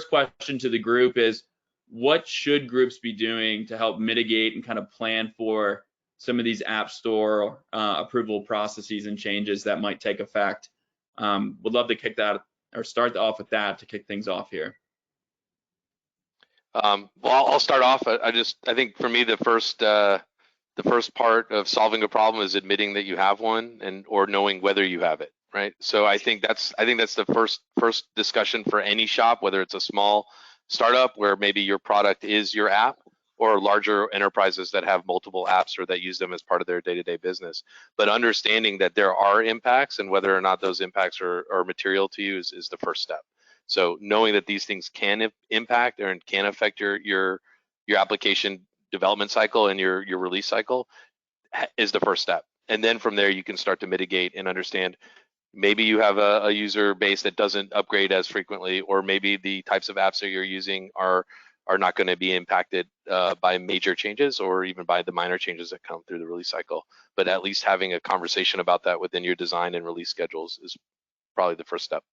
question to the group is, what should groups be doing to help mitigate and kind of plan for some of these app store approval processes and changes that might take effect? Would love to kick that or start off with that to kick things off here. Well, I'll start off. I think for me, the first part of solving a problem is admitting that you have one or knowing whether you have it, right? So I think that's the first discussion for any shop, whether it's a small startup where maybe your product is your app, or larger enterprises that have multiple apps or that use them as part of their day-to-day business. But understanding that there are impacts and whether or not those impacts are material to you is the first step. So knowing that these things can impact and can affect your application development cycle and your release cycle is the first step. And then from there, you can start to mitigate and understand, maybe you have a user base that doesn't upgrade as frequently, or maybe the types of apps that you're using are not going to be impacted by major changes or even by the minor changes that come through the release cycle. But at least having a conversation about that within your design and release schedules is probably the first step.